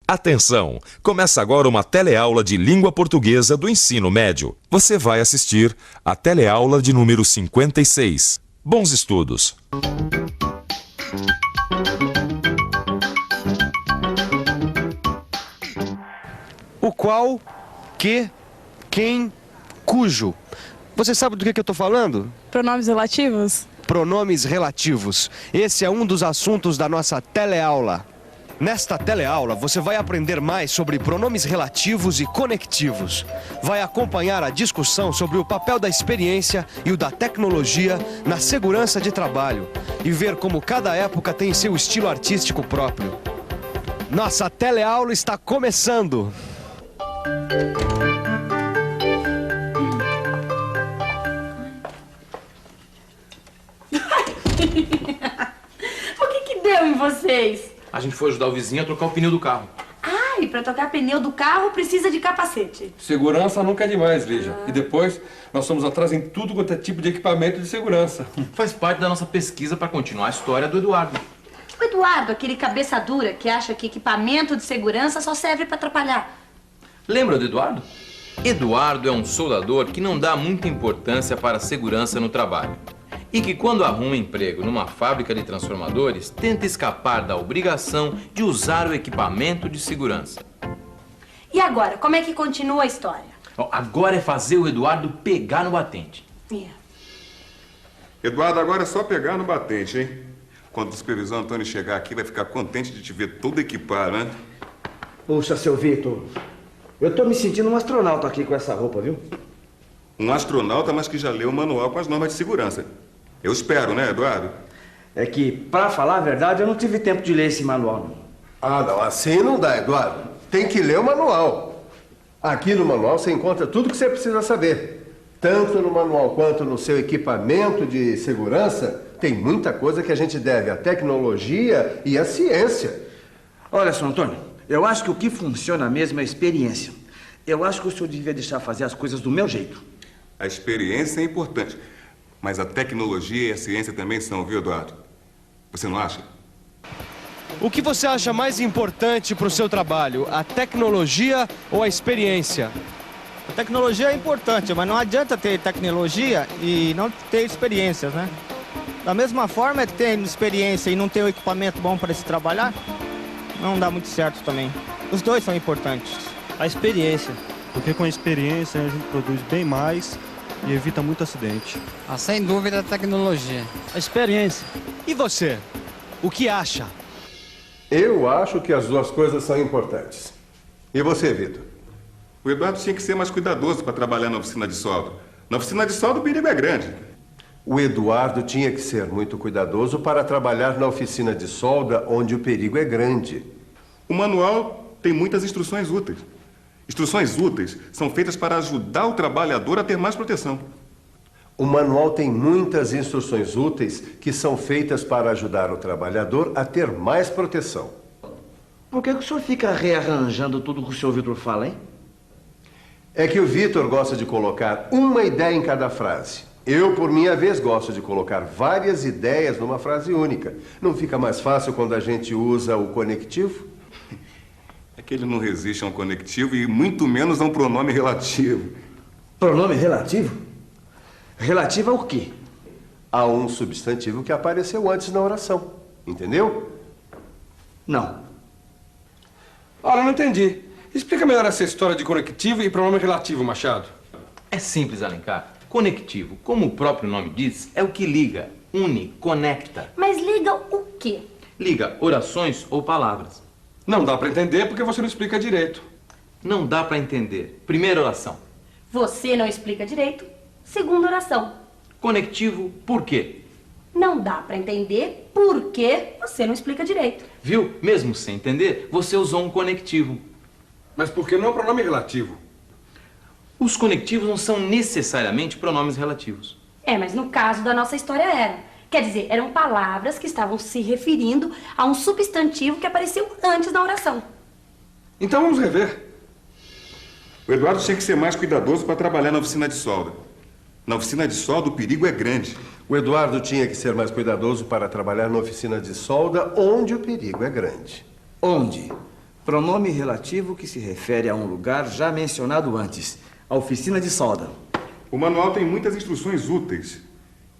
Atenção! Começa agora uma teleaula de língua portuguesa do ensino médio. Você vai assistir a teleaula de número 56. Bons estudos! O qual, que, quem, cujo. Você sabe do que eu estou falando? Pronomes relativos? Pronomes relativos. Esse é um dos assuntos da nossa teleaula. Nesta teleaula, você vai aprender mais sobre pronomes relativos e conectivos. Vai acompanhar a discussão sobre o papel da experiência e o da tecnologia na segurança de trabalho e ver como cada época tem seu estilo artístico próprio. Nossa teleaula está começando! O que deu em vocês? A gente foi ajudar o vizinho a trocar o pneu do carro. Ah, e pra trocar pneu do carro precisa de capacete. Segurança nunca é demais, Lígia. E depois, nós somos atrás em tudo quanto é tipo de equipamento de segurança. Faz parte da nossa pesquisa para continuar a história do Eduardo. O Eduardo, aquele cabeça dura que acha que equipamento de segurança só serve pra atrapalhar. Lembra do Eduardo? Eduardo é um soldador que não dá muita importância para a segurança no trabalho. E que quando arruma emprego numa fábrica de transformadores, tenta escapar da obrigação de usar o equipamento de segurança. E agora, como é que continua a história? Agora é fazer o Eduardo pegar no batente. Eduardo, agora é só pegar no batente, hein? Quando o supervisor Antônio chegar aqui, vai ficar contente de te ver todo equipado, né? Puxa, seu Vitor, eu tô me sentindo um astronauta aqui com essa roupa, viu? Um astronauta, mas que já leu o manual com as normas de segurança. Eu espero, né, Eduardo? É que, pra falar a verdade, eu não tive tempo de ler esse manual, não. Ah, não, assim não dá, Eduardo. Tem que ler o manual. Aqui no manual você encontra tudo que você precisa saber. Tanto no manual quanto no seu equipamento de segurança, tem muita coisa que a gente deve à tecnologia e à ciência. Olha, senhor Antônio, eu acho que o que funciona mesmo é a experiência. Eu acho que o senhor devia deixar fazer as coisas do meu jeito. A experiência é importante, mas a tecnologia e a ciência também são, viu, Eduardo? Você não acha? O que você acha mais importante para o seu trabalho? A tecnologia ou a experiência? A tecnologia é importante, mas não adianta ter tecnologia e não ter experiências, né? Da mesma forma é que ter experiência e não ter o equipamento bom para se trabalhar, não dá muito certo também. Os dois são importantes. A experiência, porque com a experiência a gente produz bem mais e evita muito acidente. Sem dúvida a tecnologia. A experiência. E você? O que acha? Eu acho que as duas coisas são importantes. E você, Vitor? O Eduardo tinha que ser mais cuidadoso para trabalhar na oficina de solda. Na oficina de solda o perigo é grande. O Eduardo tinha que ser muito cuidadoso para trabalhar na oficina de solda, onde o perigo é grande. O manual tem muitas instruções úteis. Instruções úteis são feitas para ajudar o trabalhador a ter mais proteção. O manual tem muitas instruções úteis que são feitas para ajudar o trabalhador a ter mais proteção. Por que o senhor fica rearranjando tudo que o senhor Vitor fala, hein? É que o Vitor gosta de colocar uma ideia em cada frase. Eu, por minha vez, gosto de colocar várias ideias numa frase única. Não fica mais fácil quando a gente usa o conectivo? É que ele não resiste a um conectivo e muito menos a um pronome relativo. Pronome relativo? Relativo ao quê? A um substantivo que apareceu antes na oração. Entendeu? Não. Ora, não entendi. Explica melhor essa história de conectivo e pronome relativo, Machado. É simples, Alencar. Conectivo, como o próprio nome diz, é o que liga, une, conecta. Mas liga o quê? Liga orações ou palavras. Não dá para entender porque você não explica direito. Não dá para entender. Primeira oração. Você não explica direito. Segunda oração. Conectivo, por quê? Não dá pra entender por que você não explica direito. Viu? Mesmo sem entender, você usou um conectivo. Mas por que não é um pronome relativo? Os conectivos não são necessariamente pronomes relativos. Mas no caso da nossa história era. Quer dizer, eram palavras que estavam se referindo a um substantivo que apareceu antes na oração. Então vamos rever. O Eduardo tinha que ser mais cuidadoso para trabalhar na oficina de solda. Na oficina de solda o perigo é grande. O Eduardo tinha que ser mais cuidadoso para trabalhar na oficina de solda, onde o perigo é grande. Onde? Pronome relativo que se refere a um lugar já mencionado antes. A oficina de solda. O manual tem muitas instruções úteis.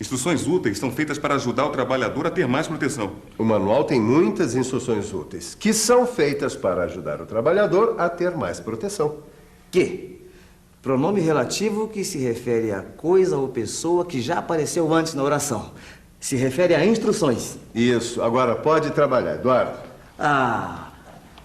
Instruções úteis são feitas para ajudar o trabalhador a ter mais proteção. O manual tem muitas instruções úteis, que são feitas para ajudar o trabalhador a ter mais proteção. Que? Pronome relativo que se refere a coisa ou pessoa que já apareceu antes na oração. Se refere a instruções. Isso. Agora pode trabalhar, Eduardo. Ah,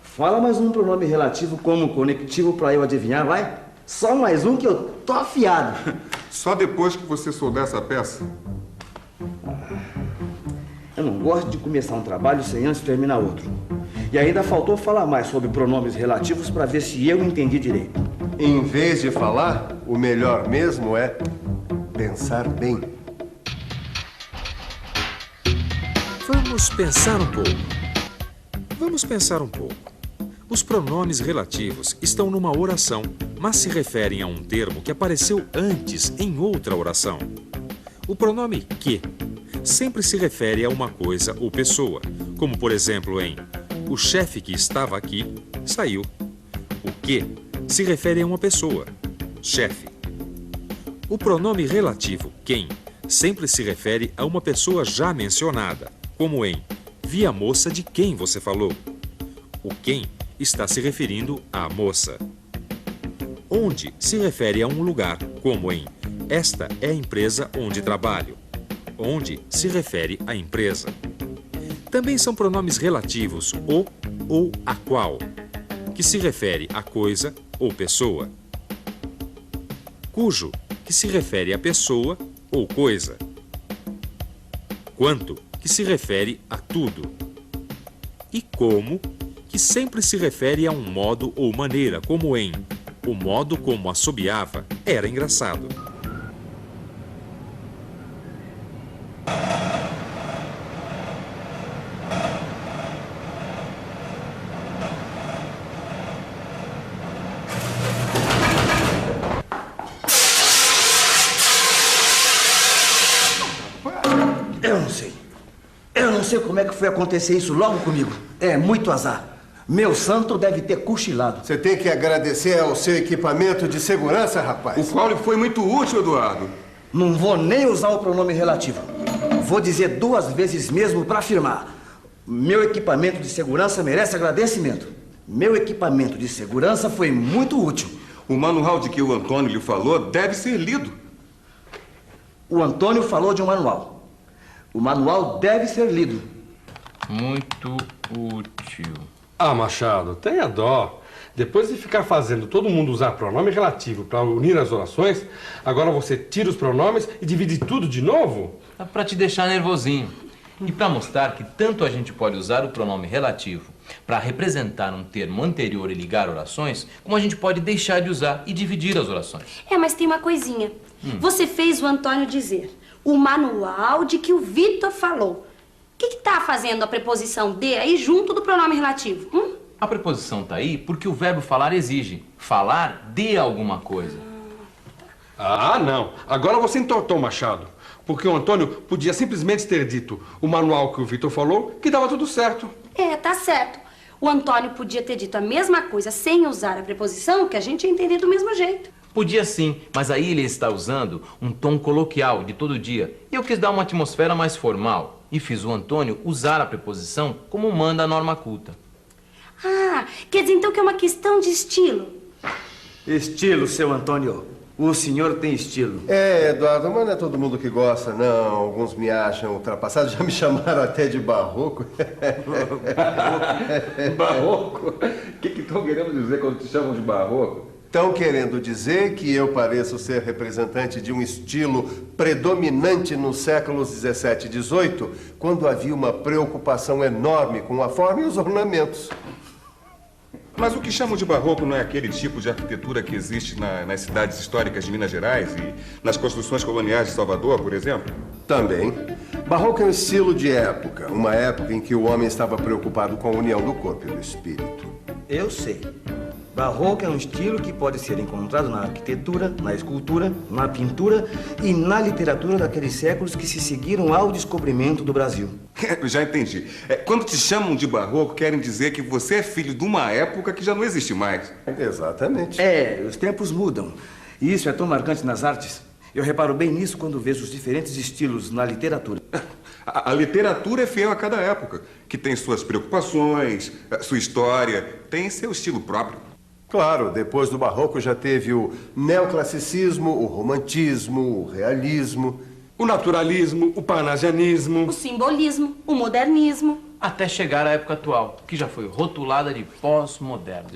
fala mais um pronome relativo como conectivo para eu adivinhar, vai? Só mais um que eu tô afiado. Só depois que você souber essa peça. Eu não gosto de começar um trabalho sem antes terminar outro. E ainda faltou falar mais sobre pronomes relativos para ver se eu entendi direito. Em vez de falar, o melhor mesmo é pensar bem. Vamos pensar um pouco. Vamos pensar um pouco. Os pronomes relativos estão numa oração, mas se referem a um termo que apareceu antes em outra oração. O pronome que sempre se refere a uma coisa ou pessoa, como por exemplo em o chefe que estava aqui saiu. O que se refere a uma pessoa, chefe. O pronome relativo quem sempre se refere a uma pessoa já mencionada, como em vi a moça de quem você falou. O quem está se referindo à moça. Onde se refere a um lugar, como em esta é a empresa onde trabalho. Onde se refere à empresa. Também são pronomes relativos o ou a qual, que se refere a coisa ou pessoa. Cujo, que se refere a pessoa ou coisa. Quanto, que se refere a tudo. E como, que sempre se refere a um modo ou maneira, como em o modo como assobiava era engraçado. Eu não sei como é que foi acontecer isso logo comigo. É muito azar. Meu santo deve ter cochilado. Você tem que agradecer ao seu equipamento de segurança, rapaz. O qual lhe foi muito útil, Eduardo. Não vou nem usar o pronome relativo. Vou dizer 2 vezes mesmo para afirmar. Meu equipamento de segurança merece agradecimento. Meu equipamento de segurança foi muito útil. O manual de que o Antônio lhe falou deve ser lido. O Antônio falou de um manual. O manual deve ser lido. Muito útil. Ah, Machado, tenha dó. Depois de ficar fazendo todo mundo usar pronome relativo para unir as orações, agora você tira os pronomes e divide tudo de novo? É para te deixar nervosinho. E para mostrar que tanto a gente pode usar o pronome relativo para representar um termo anterior e ligar orações, como a gente pode deixar de usar e dividir as orações. É, mas tem uma coisinha. Você fez o Antônio dizer o manual de que o Vitor falou. O que tá fazendo a preposição de aí junto do pronome relativo? A preposição tá aí porque o verbo falar exige. Falar de alguma coisa. Ah, não. Agora você entortou, Machado. Porque o Antônio podia simplesmente ter dito o manual que o Vitor falou, que dava tudo certo. É, tá certo. O Antônio podia ter dito a mesma coisa sem usar a preposição, que a gente ia entender do mesmo jeito. Podia sim, mas aí ele está usando um tom coloquial de todo dia. Eu quis dar uma atmosfera mais formal e fiz o Antônio usar a preposição como manda a norma culta. Ah, quer dizer então que é uma questão de estilo? Estilo, seu Antônio. O senhor tem estilo. É, Eduardo, mas não é todo mundo que gosta, não. Alguns me acham ultrapassado, já me chamaram até de barroco. Barroco? O que estão querendo dizer quando te chamam de barroco? Estão querendo dizer que eu pareço ser representante de um estilo predominante nos séculos 17 e 18, quando havia uma preocupação enorme com a forma e os ornamentos. Mas o que chamam de barroco não é aquele tipo de arquitetura que existe nas cidades históricas de Minas Gerais e nas construções coloniais de Salvador, por exemplo? Também. Barroco é um estilo de época, uma época em que o homem estava preocupado com a união do corpo e do espírito. Eu sei. Barroco é um estilo que pode ser encontrado na arquitetura, na escultura, na pintura e na literatura daqueles séculos que se seguiram ao descobrimento do Brasil. Já entendi. Quando te chamam de barroco, querem dizer que você é filho de uma época que já não existe mais. Exatamente. Os tempos mudam. E isso é tão marcante nas artes. Eu reparo bem nisso quando vejo os diferentes estilos na literatura. A literatura é fiel a cada época, que tem suas preocupações, sua história, tem seu estilo próprio. Claro, depois do Barroco já teve o neoclassicismo, o romantismo, o realismo, o naturalismo, o parnasianismo, o simbolismo, o modernismo. Até chegar à época atual, que já foi rotulada de pós-moderno.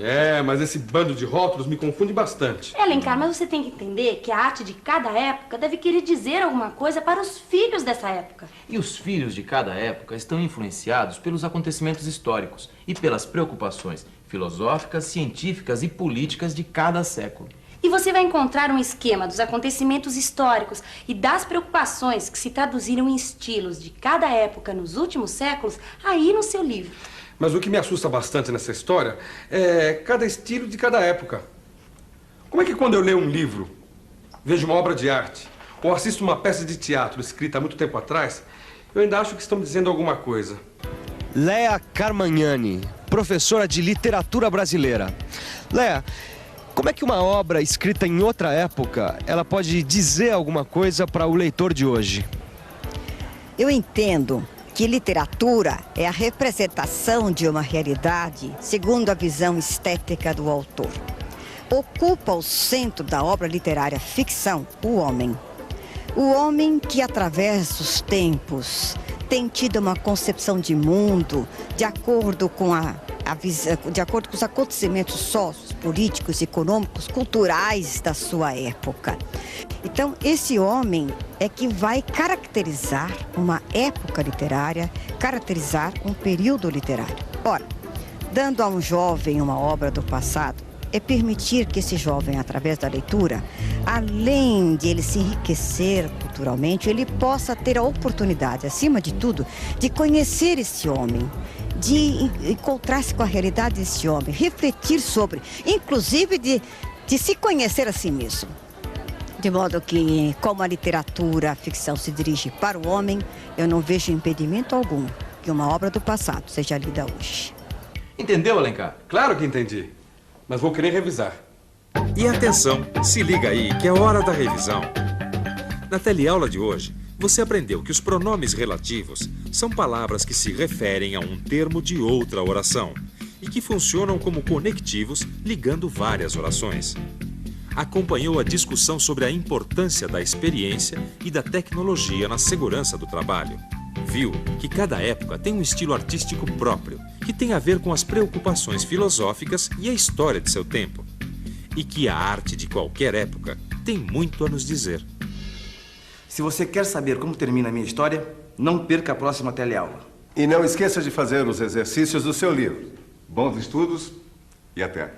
Mas esse bando de rótulos me confunde bastante. Alencar, mas você tem que entender que a arte de cada época deve querer dizer alguma coisa para os filhos dessa época. E os filhos de cada época estão influenciados pelos acontecimentos históricos e pelas preocupações filosóficas, científicas e políticas de cada século. E você vai encontrar um esquema dos acontecimentos históricos e das preocupações que se traduziram em estilos de cada época nos últimos séculos aí no seu livro. Mas o que me assusta bastante nessa história é cada estilo de cada época. Como é que quando eu leio um livro, vejo uma obra de arte, ou assisto uma peça de teatro escrita há muito tempo atrás, eu ainda acho que estão dizendo alguma coisa? Lea Carmagnani, professora de literatura brasileira. Lea, como é que uma obra escrita em outra época, ela pode dizer alguma coisa para o leitor de hoje? Eu entendo que literatura é a representação de uma realidade segundo a visão estética do autor. Ocupa o centro da obra literária ficção o homem. O homem que, através dos tempos, tem tido uma concepção de mundo de acordo com de acordo com os acontecimentos sociais, políticos, econômicos, culturais da sua época. Então, esse homem é que vai caracterizar uma época literária, caracterizar um período literário. Ora, dando a um jovem uma obra do passado, é permitir que esse jovem, através da leitura, além de ele se enriquecer culturalmente, ele possa ter a oportunidade, acima de tudo, de conhecer esse homem, de encontrar-se com a realidade desse homem, refletir sobre, inclusive de se conhecer a si mesmo. De modo que, como a literatura, a ficção se dirige para o homem, eu não vejo impedimento algum que uma obra do passado seja lida hoje. Entendeu, Alencar? Claro que entendi, mas vou querer revisar. E atenção, se liga aí que é hora da revisão. Na teleaula de hoje, você aprendeu que os pronomes relativos são palavras que se referem a um termo de outra oração e que funcionam como conectivos ligando várias orações. Acompanhou a discussão sobre a importância da experiência e da tecnologia na segurança do trabalho. Viu que cada época tem um estilo artístico próprio, que tem a ver com as preocupações filosóficas e a história de seu tempo. E que a arte de qualquer época tem muito a nos dizer. Se você quer saber como termina a minha história, não perca a próxima teleaula. E não esqueça de fazer os exercícios do seu livro. Bons estudos e até.